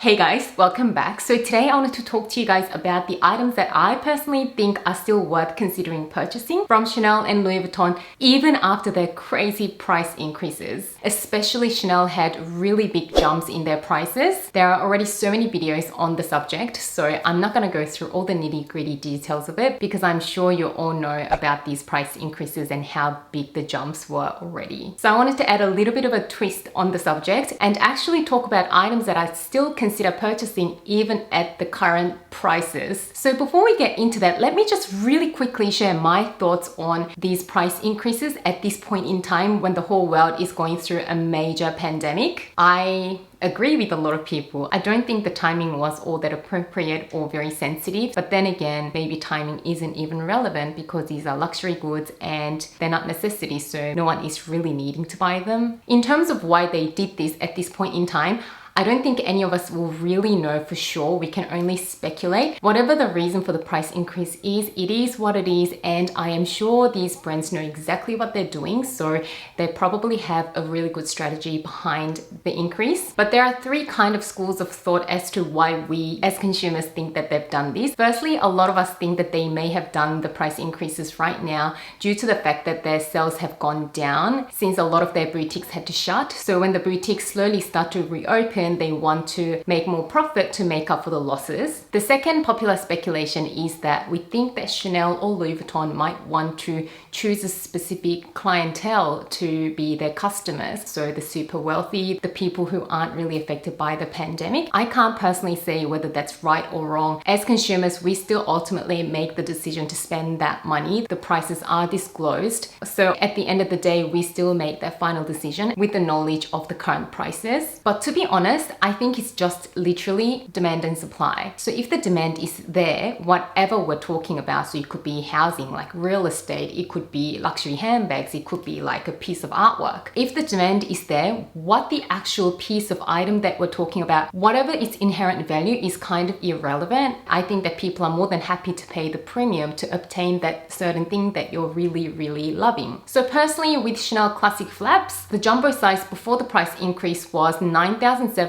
Hey guys, welcome back. So today I wanted to talk to you guys about the items that I personally think are still worth considering purchasing from Chanel and Louis Vuitton even after their crazy price increases. Especially Chanel had really big jumps in their prices. There are already so many videos on the subject, so I'm not going to go through all the nitty-gritty details of it because I'm sure you all know about these price increases and how big the jumps were already. So I wanted to add a little bit of a twist on the subject and actually talk about items that I still consider purchasing even at the current prices. So before we get into that, let me just really quickly share my thoughts on these price increases at this point in time when the whole world is going through a major pandemic. I agree with a lot of people. I don't think the timing was all that appropriate or very sensitive, but then again, maybe timing isn't even relevant because these are luxury goods and they're not necessities, so no one is really needing to buy them. In terms of why they did this at this point in time, I don't think any of us will really know for sure. We can only speculate. Whatever the reason for the price increase is, it is what it is, and I am sure these brands know exactly what they're doing, so they probably have a really good strategy behind the increase. But there are three kind of schools of thought as to why we as consumers think that they've done this. Firstly, a lot of us think that they may have done the price increases right now due to the fact that their sales have gone down since a lot of their boutiques had to shut. So when the boutiques slowly start to reopen, they want to make more profit to make up for the losses. The second popular speculation is that we think that Chanel or Louis Vuitton might want to choose a specific clientele to be their customers. So the super wealthy, the people who aren't really affected by the pandemic. I can't personally say whether that's right or wrong. As consumers, we still ultimately make the decision to spend that money. The prices are disclosed. So at the end of the day, we still make that final decision with the knowledge of the current prices. But to be honest, I think it's just literally demand and supply. So if the demand is there, whatever we're talking about, so it could be housing, like real estate, it could be luxury handbags, it could be like a piece of artwork. If the demand is there, what the actual piece of item that we're talking about, whatever its inherent value is kind of irrelevant. I think that people are more than happy to pay the premium to obtain that certain thing that you're really, really loving. So personally, with Chanel Classic Flaps, the jumbo size before the price increase was 9,700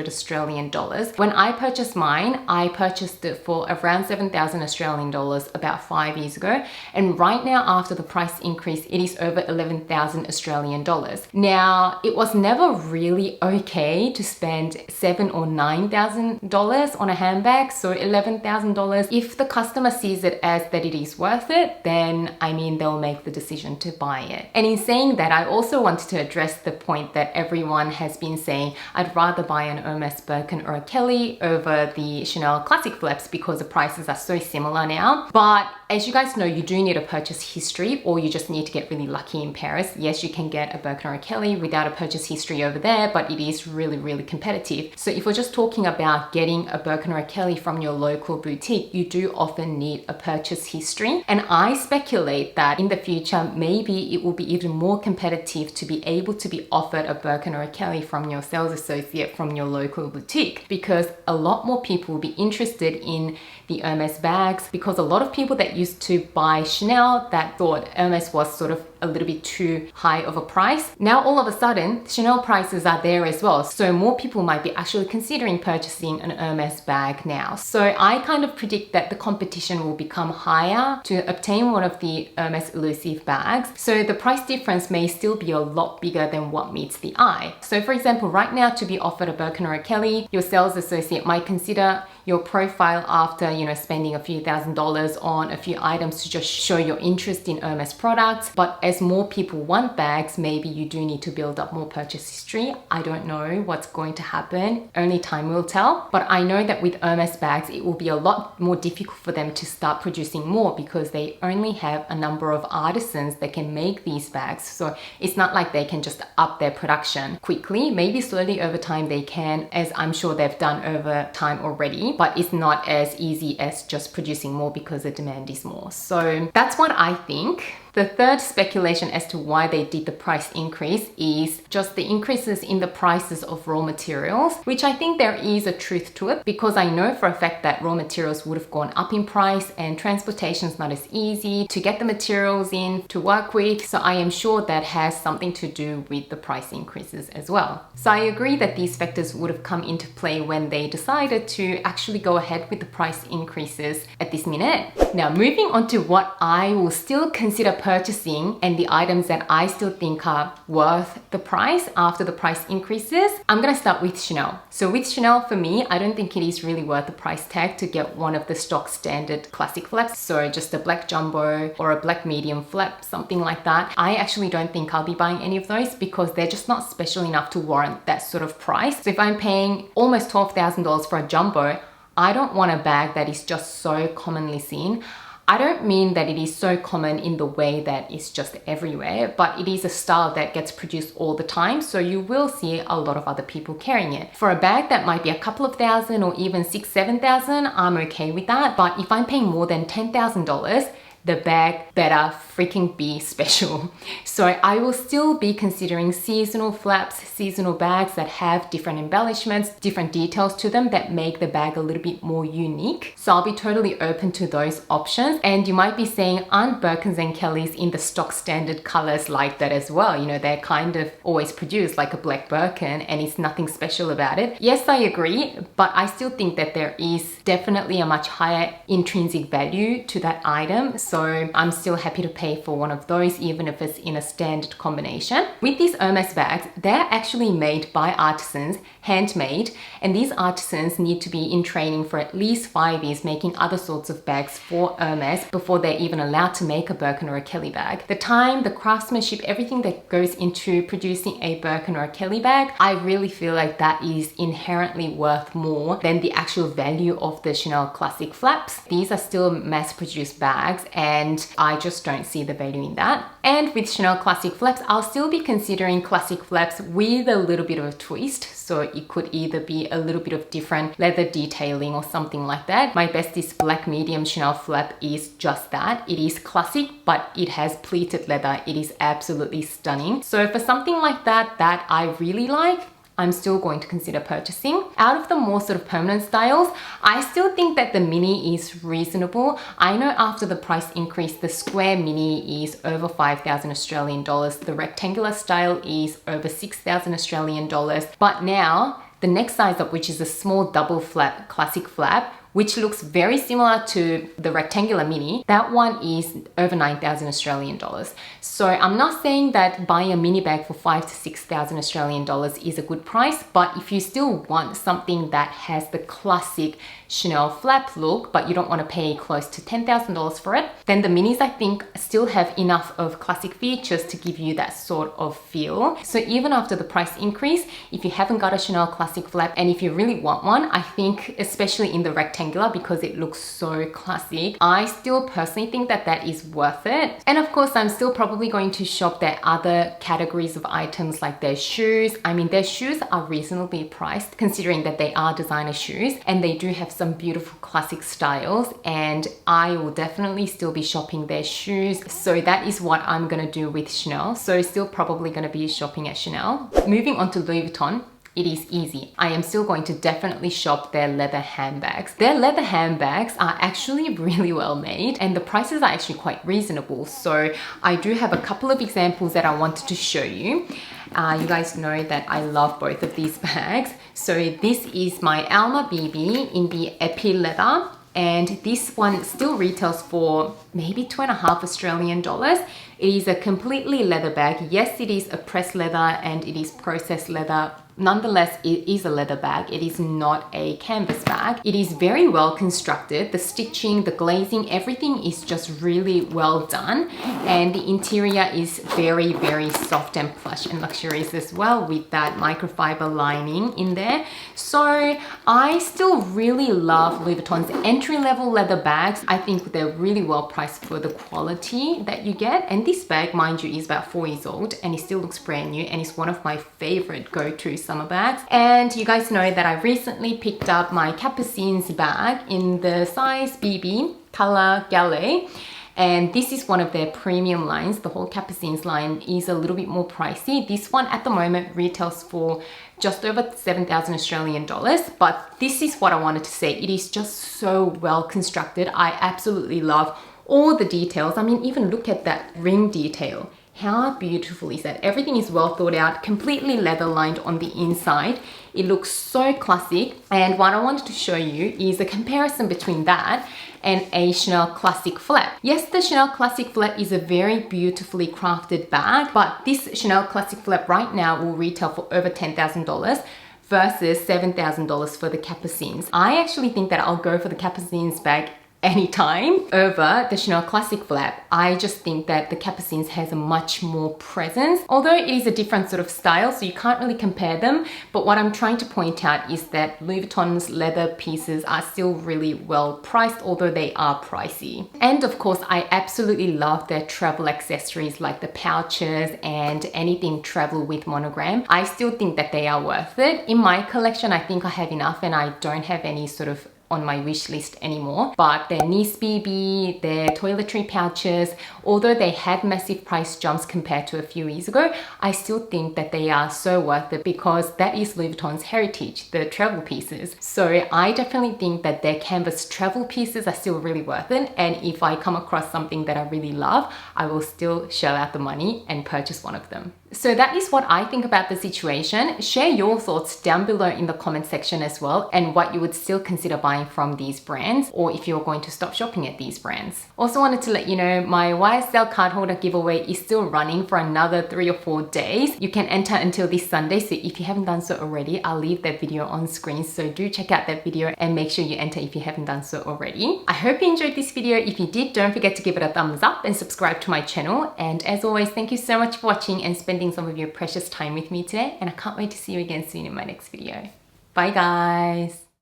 Australian dollars. When I purchased mine, I purchased it for around 7,000 Australian dollars about 5 years ago. And right now, after the price increase, it is over 11,000 Australian dollars. Now, it was never really okay to spend $7,000 or $9,000 on a handbag. So $11,000. If the customer sees it as that it is worth it, then they'll make the decision to buy it. And in saying that, I also wanted to address the point that everyone has been saying, I'd rather buy an Hermes Birkin or a Kelly over the Chanel Classic Flaps because the prices are so similar now. But as you guys know, you do need a purchase history, or you just need to get really lucky in Paris. Yes, you can get a Birkin or a Kelly without a purchase history over there, but it is really, really competitive. So if we're just talking about getting a Birkin or a Kelly from your local boutique, you do often need a purchase history. And I speculate that in the future, maybe it will be even more competitive to be able to be offered a Birkin or a Kelly from your sales associate from your local boutique, because a lot more people will be interested in the Hermes bags, because a lot of people that used to buy Chanel that thought Hermes was sort of a little bit too high of a price. Now all of a sudden, Chanel prices are there as well. So more people might be actually considering purchasing an Hermes bag now. So I kind of predict that the competition will become higher to obtain one of the Hermes elusive bags. So the price difference may still be a lot bigger than what meets the eye. So for example, right now to be offered a Birkin or a Kelly, your sales associate might consider your profile after, spending a few $1,000s on a few items to just show your interest in Hermes products. But as more people want bags, maybe you do need to build up more purchase history. I don't know what's going to happen. Only time will tell. But I know that with Hermes bags, it will be a lot more difficult for them to start producing more because they only have a number of artisans that can make these bags. So it's not like they can just up their production quickly. Maybe slowly over time they can, as I'm sure they've done over time already, but it's not as easy as just producing more because the demand is more. So that's what I think. The third speculation as to why they did the price increase is just the increases in the prices of raw materials, which I think there is a truth to it, because I know for a fact that raw materials would have gone up in price and transportation is not as easy to get the materials in to work with. So I am sure that has something to do with the price increases as well. So I agree that these factors would have come into play when they decided to actually go ahead with the price increases at this minute. Now, moving on to what I will still consider purchasing and the items that I still think are worth the price after the price increases, I'm gonna start with Chanel. So with Chanel, for me, I don't think it is really worth the price tag to get one of the stock standard classic flaps. So just a black jumbo or a black medium flap, something like that. I actually don't think I'll be buying any of those because they're just not special enough to warrant that sort of price. So if I'm paying almost $12,000 for a jumbo, I don't want a bag that is just so commonly seen. I don't mean that it is so common in the way that it's just everywhere, but it is a style that gets produced all the time, so you will see a lot of other people carrying it. For a bag that might be a couple of thousand or even $6,000-7,000, I'm okay with that. But if I'm paying more than $10,000, the bag better freaking be special. So I will still be considering seasonal flaps, seasonal bags that have different embellishments, different details to them that make the bag a little bit more unique. So I'll be totally open to those options. And you might be saying, aren't Birkins and Kellys in the stock standard colors like that as well? You know, they're kind of always produced like a black Birkin and it's nothing special about it. Yes, I agree, but I still think that there is definitely a much higher intrinsic value to that item. So I'm still happy to pay for one of those, even if it's in a standard combination. With these Hermes bags, they're actually made by artisans, handmade, and these artisans need to be in training for at least 5 years making other sorts of bags for Hermes before they're even allowed to make a Birkin or a Kelly bag. The time, the craftsmanship, everything that goes into producing a Birkin or a Kelly bag, I really feel like that is inherently worth more than the actual value of the Chanel classic flaps. These are still mass-produced bags and I just don't see the value in that. And with Chanel classic flaps, I'll still be considering classic flaps with a little bit of a twist. So it could either be a little bit of different leather detailing or something like that. My bestest black medium Chanel flap is just that. It is classic, but it has pleated leather. It is absolutely stunning. So for something like that, that I really like, I'm still going to consider purchasing. Out of the more sort of permanent styles, I still think that the mini is reasonable. I know after the price increase, the square mini is over 5,000 Australian dollars. The rectangular style is over 6,000 Australian dollars. But now, the next size up, which is a small double flap, classic flap, which looks very similar to the rectangular mini, that one is over 9,000 Australian dollars. So I'm not saying that buying a mini bag for 5,000 to 6,000 Australian dollars is a good price, but if you still want something that has the classic Chanel flap look, but you don't want to pay close to $10,000 for it, then the minis I think still have enough of classic features to give you that sort of feel. So even after the price increase, if you haven't got a Chanel classic flap and if you really want one, I think especially in the rectangular because it looks so classic, I still personally think that that is worth it. And of course, I'm still probably going to shop their other categories of items like their shoes. I mean, their shoes are reasonably priced considering that they are designer shoes and they do have some beautiful classic styles, and I will definitely still be shopping their shoes. So that is what I'm gonna do with Chanel. So still probably gonna be shopping at Chanel. Moving on to Louis Vuitton. It is easy. I am still going to definitely shop their leather handbags. Their leather handbags are actually really well made and the prices are actually quite reasonable. So I do have a couple of examples that I wanted to show you. You guys know that I love both of these bags. So this is my Alma BB in the Epi leather, and this one still retails for maybe 2.5 Australian dollars. It is a completely leather bag. Yes, it is a pressed leather and it is processed leather. Nonetheless, it is a leather bag. It is not a canvas bag. It is very well constructed. The stitching, the glazing, everything is just really well done. And the interior is very, very soft and plush and luxurious as well with that microfiber lining in there. So I still really love Louis Vuitton's entry-level leather bags. I think they're really well priced for the quality that you get. And this bag, mind you, is about 4 years old and it still looks brand new and it's one of my favorite go-to summer bags. And you guys know that I recently picked up my Capucines bag in the size BB color Gallet. And this is one of their premium lines. The whole Capucines line is a little bit more pricey. This one at the moment retails for just over 7,000 Australian dollars, but this is what I wanted to say. It is just so well constructed. I absolutely love all the details. I mean, even look at that ring detail. How beautiful is that? Everything is well thought out, completely leather lined on the inside. It looks so classic. And what I wanted to show you is a comparison between that and a Chanel Classic Flap. Yes, the Chanel Classic Flap is a very beautifully crafted bag, but this Chanel Classic Flap right now will retail for over $10,000 versus $7,000 for the Capucines. I actually think that I'll go for the Capucines bag anytime over the Chanel Classic Flap. I just think that the Capucines has a much more presence, although it is a different sort of style, so you can't really compare them. But what I'm trying to point out is that Louis Vuitton's leather pieces are still really well priced, although they are pricey. And of course, I absolutely love their travel accessories like the pouches and anything travel with monogram. I still think that they are worth it. In my collection, I think I have enough and I don't have any sort of on my wish list anymore, but their Nice BB, their toiletry pouches, although they had massive price jumps compared to a few years ago, I still think that they are so worth it because that is Louis Vuitton's heritage, the travel pieces. So I definitely think that their canvas travel pieces are still really worth it, and if I come across something that I really love, I will still shell out the money and purchase one of them. So that is what I think about the situation. Share your thoughts down below in the comment section as well, and what you would still consider buying from these brands, or if you're going to stop shopping at these brands. Also wanted to let you know my YSL card holder giveaway is still running for another 3 or 4 days. You can enter until this Sunday, so if you haven't done so already, I'll leave that video on screen, so do check out that video and make sure you enter if you haven't done so already. I hope you enjoyed this video. If you did, don't forget to give it a thumbs up and subscribe to my channel. And as always, thank you so much for watching and spending some of your precious time with me today, and I can't wait to see you again soon in my next video. Bye guys!